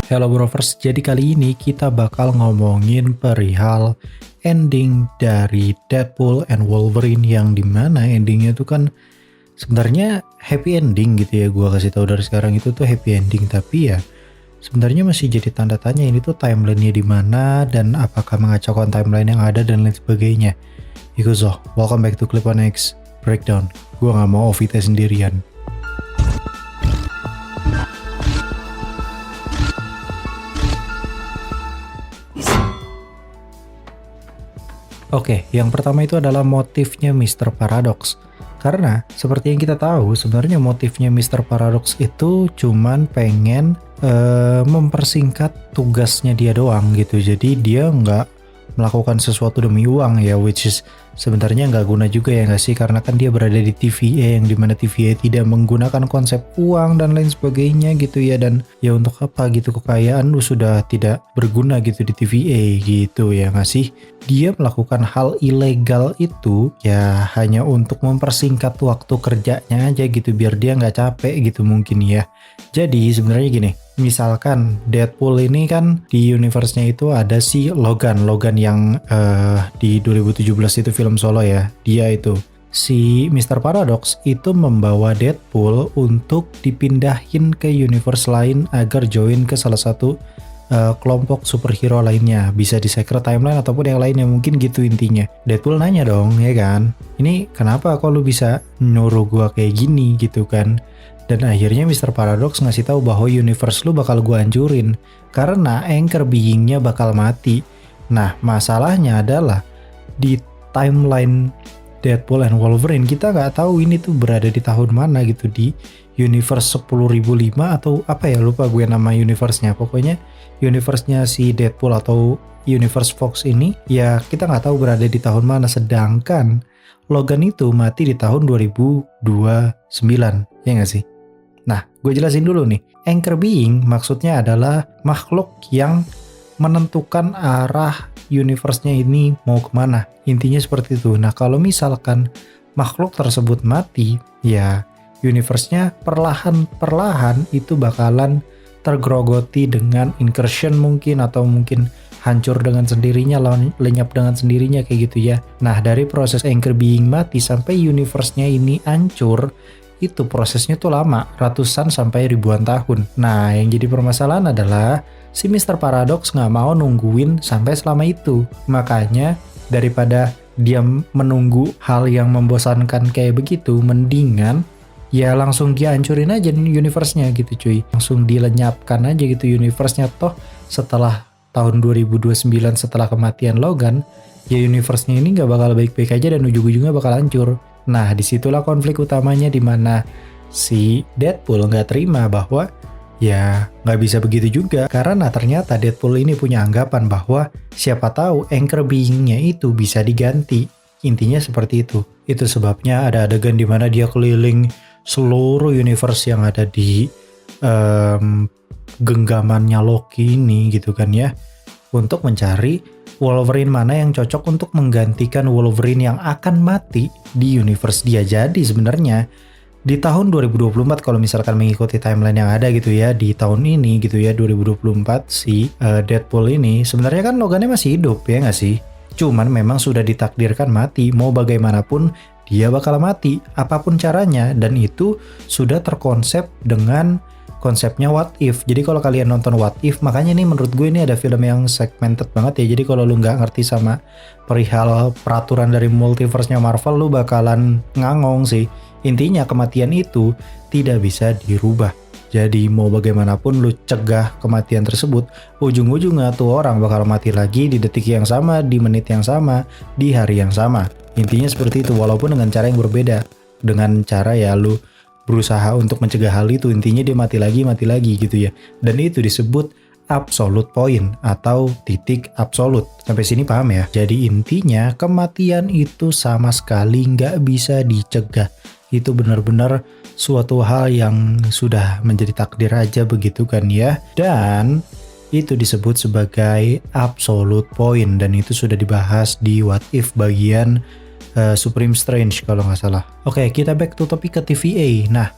Hello Brovers, jadi kali ini kita bakal ngomongin perihal ending dari Deadpool and Wolverine yang dimana endingnya tuh kan sebenarnya happy ending gitu ya. Gua kasih tahu dari sekarang itu tuh happy ending, tapi ya sebenarnya masih jadi tanda tanya ini tuh timelinenya di mana dan apakah mengacaukan timeline yang ada dan lain sebagainya. Ikuzo, welcome back to Clip on X Breakdown. Gua nggak mau OVT sendirian. Oke, yang pertama itu adalah motifnya Mr. Paradox. Karena seperti yang kita tahu, sebenarnya motifnya Mr. Paradox itu cuman pengen mempersingkat tugasnya dia doang gitu. Jadi dia nggak melakukan sesuatu demi uang ya, which is sebenarnya nggak guna juga ya nggak sih, karena kan dia berada di TVA yang dimana TVA tidak menggunakan konsep uang dan lain sebagainya gitu ya, dan ya untuk apa gitu kekayaan lu sudah tidak berguna gitu di TVA gitu ya nggak sih. Dia melakukan hal ilegal itu ya hanya untuk mempersingkat waktu kerjanya aja gitu biar dia nggak capek gitu mungkin ya. Jadi sebenarnya gini, misalkan Deadpool ini kan di universe-nya itu ada si Logan yang di 2017 itu film solo ya. Dia itu si Mr. Paradox itu membawa Deadpool untuk dipindahin ke universe lain agar join ke salah satu kelompok superhero lainnya, bisa di Secret Timeline ataupun yang lainnya, mungkin gitu intinya. Deadpool nanya dong ya kan, ini kenapa kok lu bisa nyuruh gua kayak gini gitu kan. Dan akhirnya Mr. Paradox ngasih tahu bahwa universe lu bakal gua hancurin karena anchor being-nya bakal mati. Nah, masalahnya adalah di timeline Deadpool and Wolverine kita nggak tahu ini tuh berada di tahun mana gitu, di universe 10.005 atau apa ya, lupa gue nama universe-nya. Pokoknya universe-nya si Deadpool atau universe Fox ini ya kita nggak tahu berada di tahun mana, sedangkan Logan itu mati di tahun 2029 ya nggak sih. Nah, gue jelasin dulu nih. Anchor being maksudnya adalah makhluk yang menentukan arah universe-nya ini mau kemana. Intinya seperti itu. Nah, kalau misalkan makhluk tersebut mati, ya universe-nya perlahan-perlahan itu bakalan tergerogoti dengan incursion mungkin, atau mungkin hancur dengan sendirinya, lenyap dengan sendirinya kayak gitu ya. Nah, dari proses anchor being mati sampai universe-nya ini hancur, itu prosesnya tuh lama, ratusan sampai ribuan tahun. Nah, yang jadi permasalahan adalah si Mr. Paradox nggak mau nungguin sampai selama itu. Makanya daripada dia menunggu hal yang membosankan kayak begitu, mendingan ya langsung dia hancurin aja universe-nya gitu cuy. Langsung dilenyapkan aja gitu universe-nya. Toh setelah tahun 2029, setelah kematian Logan, ya universe-nya ini nggak bakal baik-baik aja dan ujung-ujungnya bakal hancur. Nah, disitulah konflik utamanya, di mana si Deadpool nggak terima bahwa ya nggak bisa begitu juga, karena ternyata Deadpool ini punya anggapan bahwa siapa tahu anchor being-nya itu bisa diganti. Intinya seperti itu. Itu sebabnya ada adegan di mana dia keliling seluruh universe yang ada di genggamannya Loki ini gitu kan ya, untuk mencari Wolverine mana yang cocok untuk menggantikan Wolverine yang akan mati di universe dia. Jadi sebenarnya di tahun 2024 kalau misalkan mengikuti timeline yang ada gitu ya, di tahun ini gitu ya 2024, si Deadpool ini sebenarnya kan Logannya masih hidup ya nggak sih? Cuman memang sudah ditakdirkan mati, mau bagaimanapun dia bakal mati apapun caranya, dan itu sudah terkonsep dengan konsepnya What If. Jadi kalau kalian nonton What If, makanya nih menurut gue ini ada film yang segmented banget ya. Jadi kalau lu nggak ngerti sama perihal peraturan dari multiverse-nya Marvel, lu bakalan ngangong sih. Intinya kematian itu tidak bisa dirubah. Jadi mau bagaimanapun lu cegah kematian tersebut, ujung-ujungnya tuh orang bakal mati lagi di detik yang sama, di menit yang sama, di hari yang sama. Intinya seperti itu, walaupun dengan cara yang berbeda. Dengan cara ya lu berusaha untuk mencegah hal itu, intinya dia mati lagi gitu ya. Dan itu disebut absolute point atau titik absolut. Sampai sini paham ya? Jadi intinya kematian itu sama sekali nggak bisa dicegah. Itu benar-benar suatu hal yang sudah menjadi takdir aja begitu kan ya. Dan itu disebut sebagai absolute point, dan itu sudah dibahas di What If bagian Supreme Strange kalau nggak salah. Oke, kita back to topik ke TVA. Nah,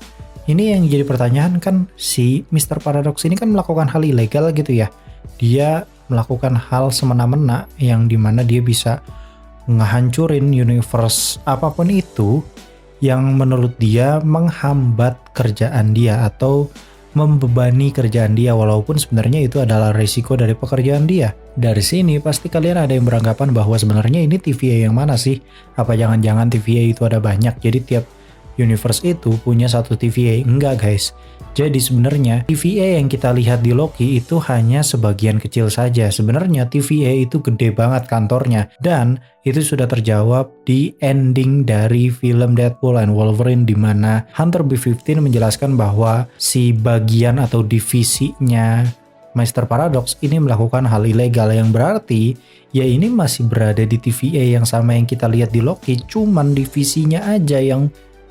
Ini yang jadi pertanyaan kan, si Mr. Paradox ini kan melakukan hal ilegal gitu ya. Dia melakukan hal semena-mena yang dimana dia bisa ngehancurin universe apapun itu yang menurut dia menghambat kerjaan dia atau membebani kerjaan dia, walaupun sebenarnya itu adalah risiko dari pekerjaan dia. Dari sini pasti kalian ada yang beranggapan bahwa sebenarnya ini TVA yang mana sih? Apa jangan-jangan TVA itu ada banyak, jadi tiap universe itu punya satu TVA? Enggak guys. Jadi sebenarnya TVA yang kita lihat di Loki itu hanya sebagian kecil saja. Sebenarnya TVA itu gede banget kantornya, dan itu sudah terjawab di ending dari film Deadpool and Wolverine, di mana Hunter B15 menjelaskan bahwa si bagian atau divisinya Mr. Paradox ini melakukan hal ilegal, yang berarti ya ini masih berada di TVA yang sama yang kita lihat di Loki, cuman divisinya aja yang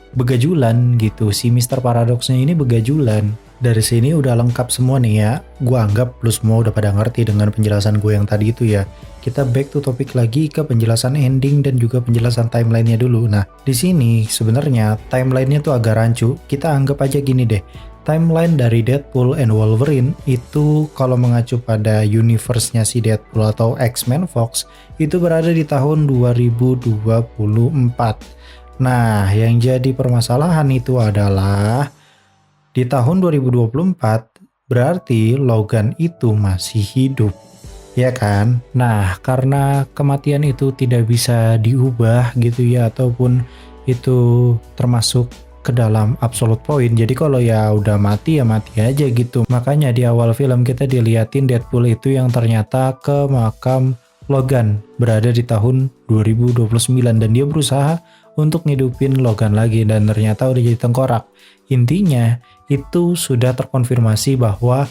begajulan gitu. Si Mr. Paradoxnya ini begajulan. Dari sini udah lengkap semua nih ya. Gua anggap lu semua udah pada ngerti dengan penjelasan gue yang tadi itu ya. Kita back to topik lagi ke penjelasan ending dan juga penjelasan timelinenya dulu. Nah, di sini sebenarnya timelinenya tuh agak rancu. Kita anggap aja gini deh. Timeline dari Deadpool and Wolverine itu kalau mengacu pada universe-nya si Deadpool atau X-Men Fox itu berada di tahun 2024. Nah, yang jadi permasalahan itu adalah di tahun 2024 berarti Logan itu masih hidup, ya kan? Nah, karena kematian itu tidak bisa diubah gitu ya, ataupun itu termasuk ke dalam absolute point. Jadi kalau ya udah mati ya mati aja gitu. Makanya di awal film kita diliatin Deadpool itu yang ternyata ke makam Logan berada di tahun 2029, dan dia berusaha untuk ngidupin Logan lagi, dan ternyata udah jadi tengkorak. Intinya itu sudah terkonfirmasi bahwa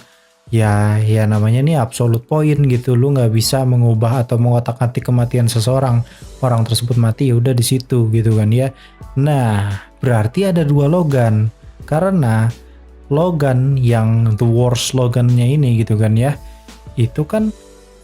ya namanya nih absolute point gitu. Lu nggak bisa mengubah atau mengotak-atik kematian seseorang. Orang tersebut mati ya udah di situ gitu kan ya. Nah, berarti ada dua Logan, karena Logan yang the worst Logan-nya ini gitu kan ya, itu kan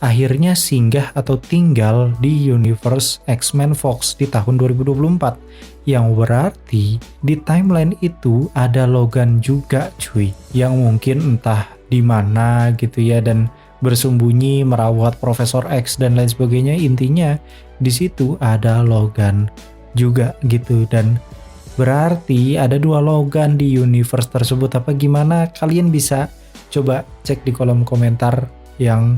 akhirnya singgah atau tinggal di universe X-Men Fox di tahun 2024, yang berarti di timeline itu ada Logan juga cuy, yang mungkin entah di mana gitu ya, dan bersembunyi merawat Profesor X dan lain sebagainya. Intinya di situ ada Logan juga gitu, dan berarti ada dua Logan di universe tersebut. Apa gimana? Kalian bisa coba cek di kolom komentar yang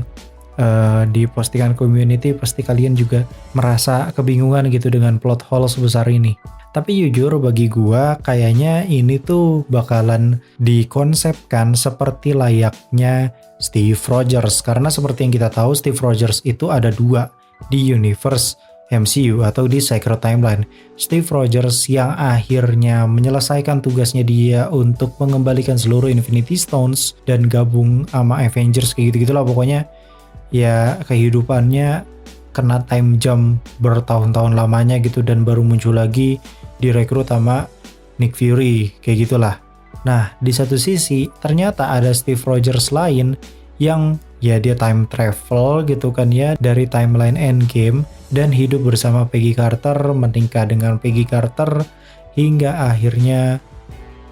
di postingan community. Pasti kalian juga merasa kebingungan gitu dengan plot hole sebesar ini. Tapi jujur bagi gua kayaknya ini tuh bakalan dikonsepkan seperti layaknya Steve Rogers, karena seperti yang kita tahu Steve Rogers itu ada dua di universe MCU atau di Sacred Timeline. Steve Rogers yang akhirnya menyelesaikan tugasnya dia untuk mengembalikan seluruh Infinity Stones dan gabung sama Avengers kayak gitu-gitulah pokoknya. Ya kehidupannya kena time jump bertahun-tahun lamanya gitu, dan baru muncul lagi direkrut sama Nick Fury kayak gitulah. Nah, di satu sisi ternyata ada Steve Rogers lain yang ya dia time travel gitu kan ya, dari timeline Endgame, dan hidup bersama Peggy Carter, menikah dengan Peggy Carter hingga akhirnya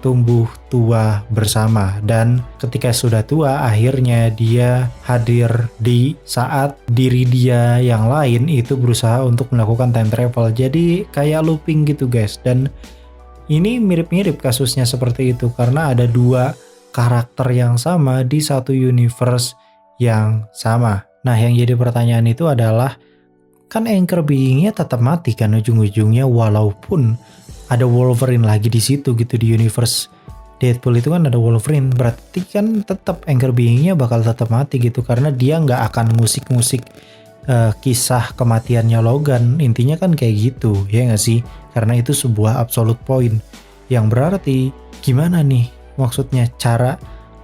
tumbuh tua bersama. Dan ketika sudah tua akhirnya dia hadir di saat diri dia yang lain itu berusaha untuk melakukan time travel. Jadi kayak looping gitu guys, dan ini mirip-mirip kasusnya seperti itu karena ada dua karakter yang sama di satu universe yang sama. Nah, yang jadi pertanyaan itu adalah kan anchor being-nya tetap mati kan ujung-ujungnya, walaupun ada Wolverine lagi di situ gitu di universe Deadpool itu kan ada Wolverine, berarti kan tetap anchor being-nya bakal tetap mati gitu, karena dia nggak akan musik-musik kisah kematiannya Logan. Intinya kan kayak gitu ya nggak sih, karena itu sebuah absolute point, yang berarti gimana nih maksudnya cara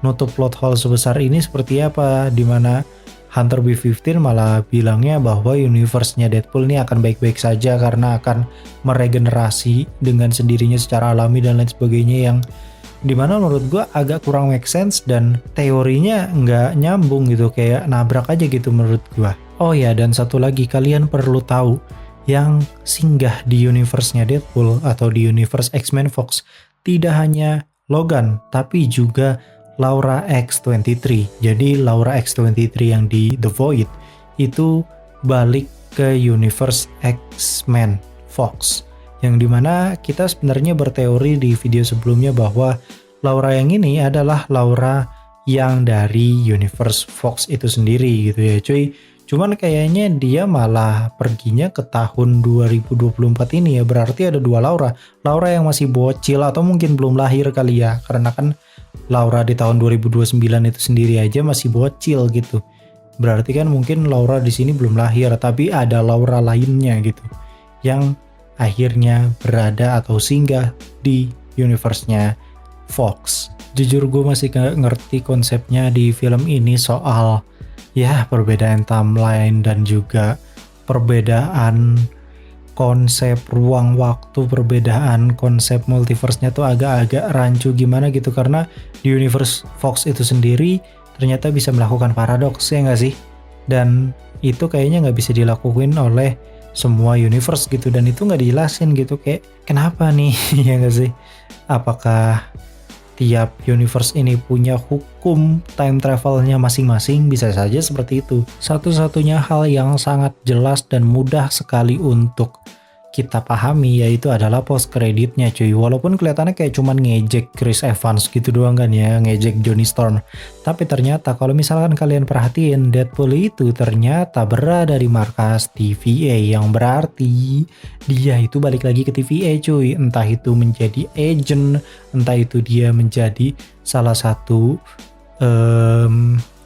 nutup plot hole sebesar ini seperti apa, dimana Hunter B15 malah bilangnya bahwa universe-nya Deadpool ini akan baik-baik saja karena akan meregenerasi dengan sendirinya secara alami dan lain sebagainya, yang dimana menurut gue agak kurang make sense dan teorinya nggak nyambung gitu, kayak nabrak aja gitu menurut gue. Oh ya, dan satu lagi kalian perlu tahu, yang singgah di universe-nya Deadpool atau di universe X-Men Fox tidak hanya Logan, tapi juga Laura X-23. Jadi Laura X-23 yang di The Void itu balik ke universe X-Men Fox. Yang dimana kita sebenarnya berteori di video sebelumnya bahwa Laura yang ini adalah Laura yang dari universe Fox itu sendiri gitu ya cuy. Cuman kayaknya dia malah perginya ke tahun 2024 ini ya. Berarti ada dua Laura. Laura yang masih bocil atau mungkin belum lahir kali ya. Karena kan Laura di tahun 2029 itu sendiri aja masih bocil gitu. Berarti kan mungkin Laura di sini belum lahir, tapi ada Laura lainnya gitu. Yang akhirnya berada atau singgah di universe-nya Fox. Jujur gue masih gak ngerti konsepnya di film ini soal ya perbedaan timeline dan juga perbedaan konsep ruang waktu, perbedaan konsep multiverse-nya tuh agak-agak rancu gimana gitu. Karena di universe Fox itu sendiri ternyata bisa melakukan paradoks ya nggak sih? Dan itu kayaknya nggak bisa dilakuin oleh semua universe gitu, dan itu nggak dijelasin gitu, kayak kenapa nih ya nggak sih? Apakah tiap universe ini punya hukum time travelnya masing-masing? Bisa saja seperti itu. Satu-satunya hal yang sangat jelas dan mudah sekali untuk kita pahami yaitu adalah post creditnya cuy. Walaupun kelihatannya kayak cuman ngejek Chris Evans gitu doang kan ya, ngejek Johnny Storm. Tapi ternyata kalau misalkan kalian perhatiin, Deadpool itu ternyata berada di markas TVA, yang berarti dia itu balik lagi ke TVA cuy. Entah itu menjadi agent, entah itu dia menjadi salah satu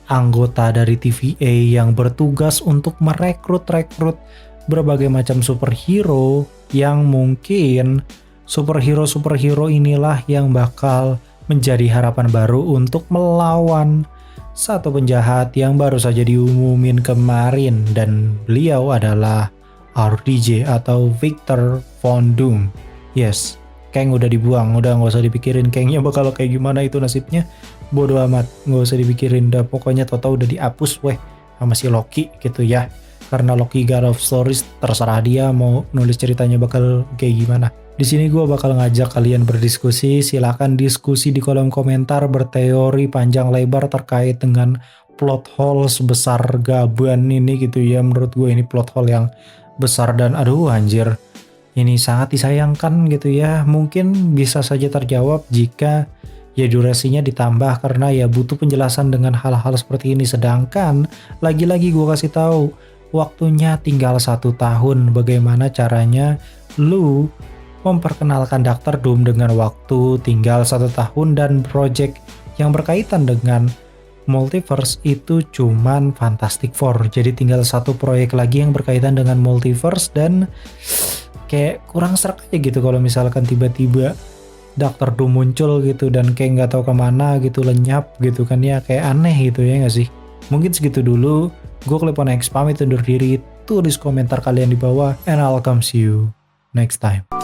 anggota dari TVA yang bertugas untuk merekrut berbagai macam superhero, yang mungkin superhero inilah yang bakal menjadi harapan baru untuk melawan satu penjahat yang baru saja diumumin kemarin, dan beliau adalah RDJ atau Victor Von Doom. Yes, Kang udah dibuang, udah nggak usah dipikirin Kangnya bakal kayak gimana itu nasibnya, bodo amat, nggak usah dipikirin dah, pokoknya Toto udah dihapus weh sama si Loki gitu ya. Karena Loki God of Stories, terserah dia mau nulis ceritanya bakal kayak gimana. Di sini gue bakal ngajak kalian berdiskusi. Silakan diskusi di kolom komentar, berteori panjang lebar terkait dengan plot hole sebesar gaban ini gitu ya. Menurut gue ini plot hole yang besar dan aduh anjir, ini sangat disayangkan gitu ya. Mungkin bisa saja terjawab jika ya durasinya ditambah, karena ya butuh penjelasan dengan hal-hal seperti ini. Sedangkan lagi-lagi gue kasih tahu, waktunya tinggal 1 tahun. Bagaimana caranya lu memperkenalkan Dr. Doom dengan waktu tinggal 1 tahun, dan project yang berkaitan dengan multiverse itu cuman Fantastic Four. Jadi tinggal satu proyek lagi yang berkaitan dengan multiverse, dan kayak kurang serak aja gitu kalau misalkan tiba-tiba Dr. Doom muncul gitu dan kayak nggak tahu kemana gitu, lenyap gitu kan ya, kayak aneh gitu ya nggak sih? Mungkin segitu dulu. Gue Klepon X pamit undur diri. Tulis komentar kalian di bawah, and I'll come see you next time.